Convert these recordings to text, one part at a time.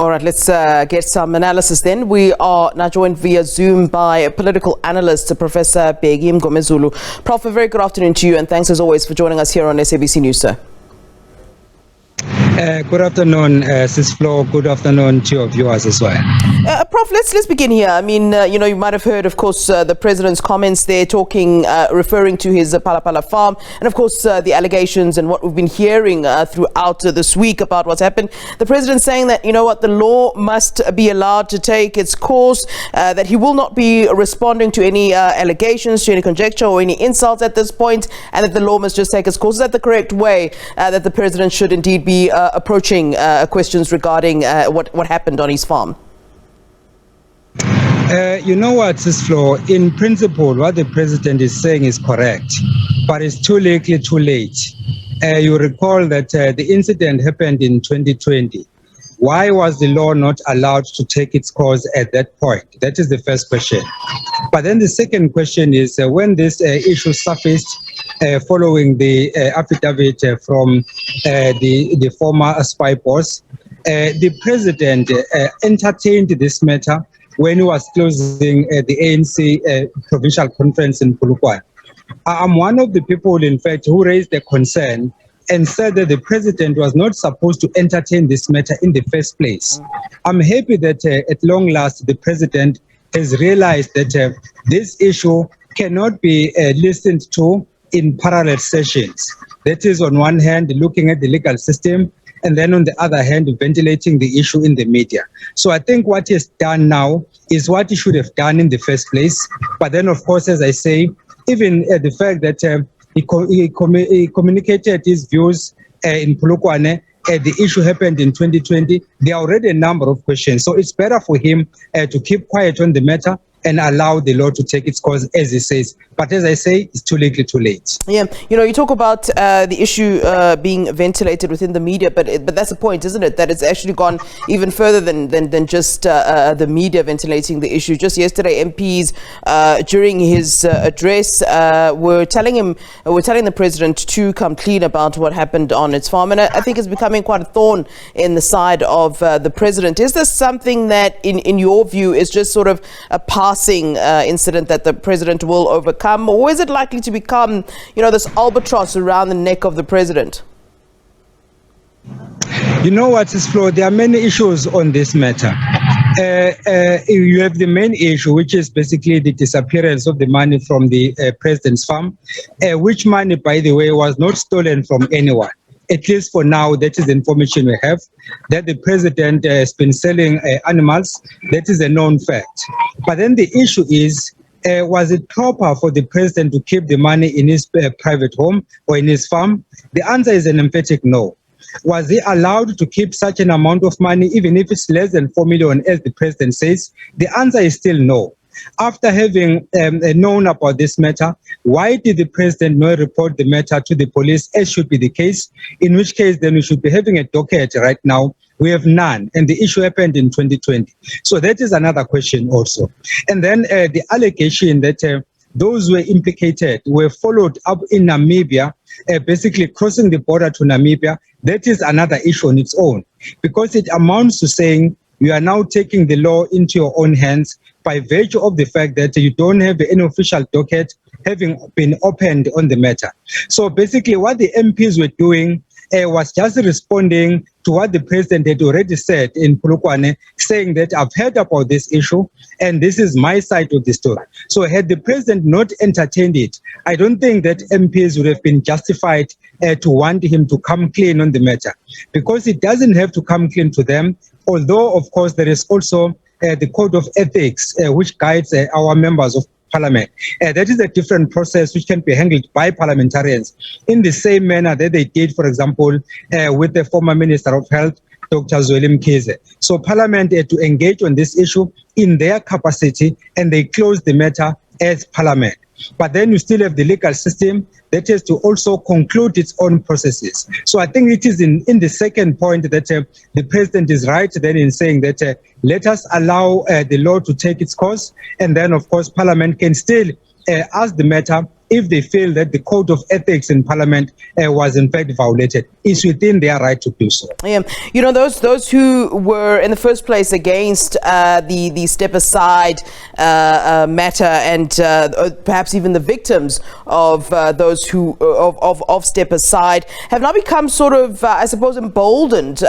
All right, let's get some analysis then. We are now joined via Zoom by political analyst, Professor Bheki Mngomezulu. Prof, a very good afternoon to you, and thanks as always for joining us here on SABC News, sir. Good afternoon, Sis Flo. Good afternoon to your viewers as well. Prof, let's begin here. I mean, you might have heard, of course, the president's comments there talking, referring to his Palapala farm, and of course, the allegations and what we've been hearing throughout this week about what's happened. The president saying that, the law must be allowed to take its course, that he will not be responding to any allegations, to any conjecture or any insults at this point, and that the law must just take its course. Is that the correct way that the president should indeed be approaching questions regarding what happened on his farm? You know what, Sis Flo, in principle, what the president is saying is correct, but it's too likely too late. You recall that the incident happened in 2020. Why was the law not allowed to take its course at that point? That is the first question. But then the second question is, when this issue surfaced following the affidavit from the former spy boss, the president entertained this matter when he was closing the ANC provincial conference in Polokwane. I'm one of the people, in fact, who raised the concern and said that the president was not supposed to entertain this matter in the first place. I'm happy that at long last the president has realized that this issue cannot be listened to in parallel sessions. That is, on one hand, looking at the legal system, and then on the other hand, ventilating the issue in the media. So I think what he has done now is what he should have done in the first place. But then, of course, as I say, even the fact that he communicated his views in Polokwane, the issue happened in 2020, there are already a number of questions. So it's better for him to keep quiet on the matter and allow the law to take its course, as he says. But as I say, it's too little too late. Yeah, you talk about the issue being ventilated within the media, but that's the point, isn't it? That it's actually gone even further than just the media ventilating the issue. Just yesterday, MPs during his address were telling the president to come clean about what happened on its farm, and I think it's becoming quite a thorn in the side of the president. Is this something that, in your view, is just sort of a passing incident that the president will overcome, or is it likely to become, this albatross around the neck of the president? You know what, Sis Flo, there are many issues on this matter. You have the main issue, which is basically the disappearance of the money from the president's farm, which money, by the way, was not stolen from anyone. At least for now, that is the information we have, that the president has been selling animals. That is a known fact. But then the issue is, was it proper for the president to keep the money in his private home or in his farm? The answer is an emphatic no. Was he allowed to keep such an amount of money, even if it's less than 4 million, as the president says? The answer is still no. After having known about this matter, why did the president not report the matter to the police, as should be the case? In which case, then we should be having a docket right now. We have none, and the issue happened in 2020. So that is another question also. And then the allegation that those who were implicated were followed up in Namibia, basically crossing the border to Namibia. That is another issue on its own, because it amounts to saying you are now taking the law into your own hands by virtue of the fact that you don't have any official docket having been opened on the matter. So basically what the MPs were doing was just responding to what the president had already said in Polokwane, saying that I've heard about this issue and this is my side of the story. So had the president not entertained it, I don't think that MPs would have been justified to want him to come clean on the matter, because it doesn't have to come clean to them, although of course there is also the code of ethics which guides our members of Parliament. That is a different process which can be handled by parliamentarians in the same manner that they did, for example, with the former Minister of Health, Dr. Zweli Mkhize. So Parliament had to engage on this issue in their capacity, and they closed the matter as Parliament. But then you still have the legal system that has to also conclude its own processes. So I think it is in the second point that the president is right then in saying that let us allow the law to take its course, and then of course Parliament can still ask the matter if they feel that the code of ethics in Parliament was in fact violated. It's within their right to do so. Yeah, you know, those who were in the first place against the step aside matter, and perhaps even the victims of those who of step aside have now become sort of, I suppose, emboldened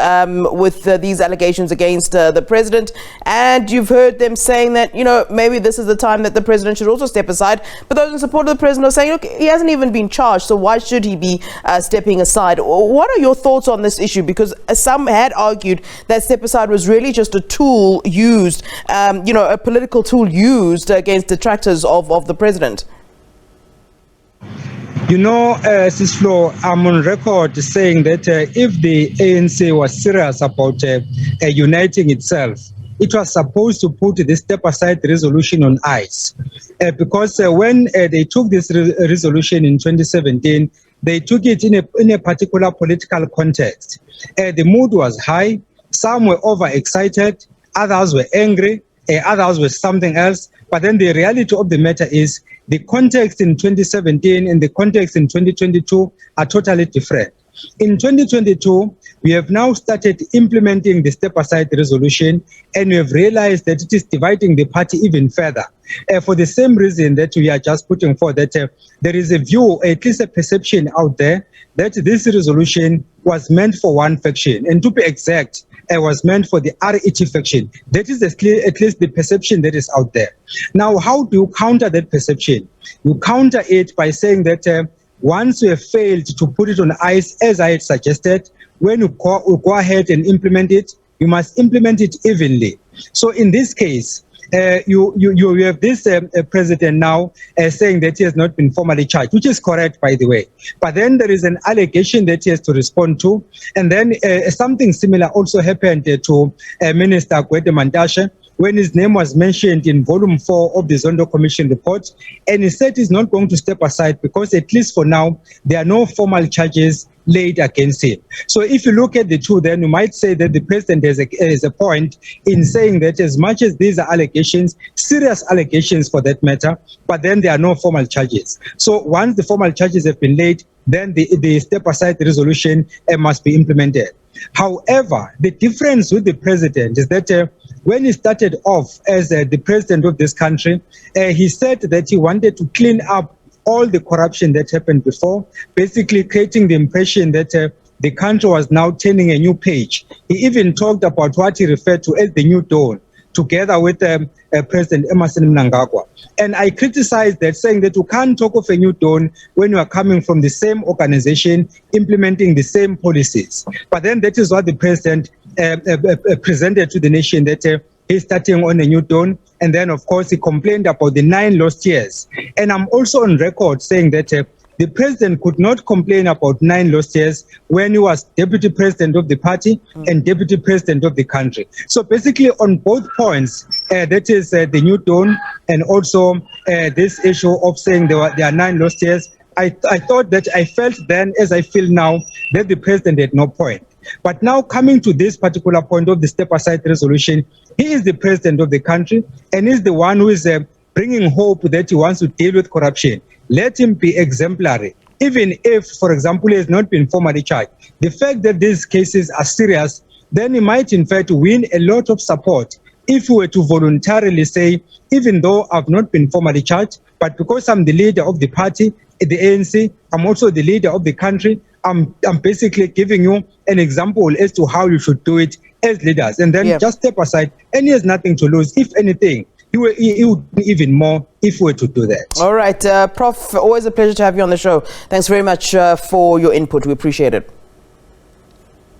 with these allegations against the president. And you've heard them saying that, you know, maybe this is the time that the president should also step aside. But those in support of the president are saying, look, he hasn't even been charged, so why should he be stepping aside? What are your thoughts on this issue? Because some had argued that step aside was really just a tool used, you know, a political tool used against detractors of the president. You know, Sisflo, I'm on record saying that if the ANC was serious about uniting itself, it was supposed to put the step-aside resolution on ice. Because when they took this resolution in 2017, they took it in a particular political context. The mood was high, some were overexcited, others were angry, others were something else. But then the reality of the matter is the context in 2017 and the context in 2022 are totally different. In 2022, we have now started implementing the step-aside resolution, and we have realized that it is dividing the party even further. For the same reason that we are just putting forward, that there is a view, at least a perception out there, that this resolution was meant for one faction, and to be exact, it was meant for the RET faction. That is at least the perception that is out there. Now, how do you counter that perception? You counter it by saying that once you have failed to put it on ice, as I had suggested, when you go ahead and implement it, you must implement it evenly. So in this case, you have this president now saying that he has not been formally charged, which is correct, by the way. But then there is an allegation that he has to respond to. And then something similar also happened to Minister Gwede Mantashe, when his name was mentioned in volume 4 of the Zondo Commission report, and he said he's not going to step aside because, at least for now, there are no formal charges laid against him. So if you look at the two, then you might say that the president has a point in saying that as much as these are allegations, serious allegations for that matter, but then there are no formal charges. So once the formal charges have been laid, then the step-aside resolution must be implemented. However, the difference with the president is that when he started off as the president of this country, he said that he wanted to clean up all the corruption that happened before, basically creating the impression that the country was now turning a new page. He even talked about what he referred to as the new dawn, together with President Mngomezulu. And I criticized that, saying that you can't talk of a new dawn when you are coming from the same organization, implementing the same policies. But then that is what the president presented to the nation, that he's starting on a new dawn. And then, of course, he complained about the 9 lost years. And I'm also on record saying that the president could not complain about 9 lost years when he was deputy president of the party and deputy president of the country. So basically, on both points, that is the new dawn and also this issue of saying there are 9 lost years, I thought that I felt then, as I feel now, that the president had no point. But now, coming to this particular point of the step-aside resolution, he is the president of the country and is the one who is bringing hope that he wants to deal with corruption. Let him be exemplary, even if, for example, he has not been formally charged. The fact that these cases are serious, then he might, in fact, win a lot of support if he were to voluntarily say, even though I've not been formally charged, but because I'm the leader of the party, the ANC, I'm also the leader of the country, I'm basically giving you an example as to how you should do it as leaders, and then just step aside, and he has nothing to lose. If anything, he would do even more if we were to do that. All right, Prof, always a pleasure to have you on the show. Thanks very much for your input. We appreciate it.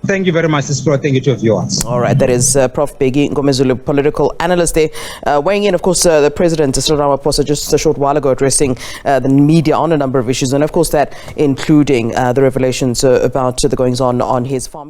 Thank you very much, Sister. Thank you to your viewers. All right, that is Prof. Bheki Mngomezulu, political analyst there. Weighing in, of course, the President, President Ramaphosa, just a short while ago, addressing the media on a number of issues, and of course that including the revelations about the goings-on his farm.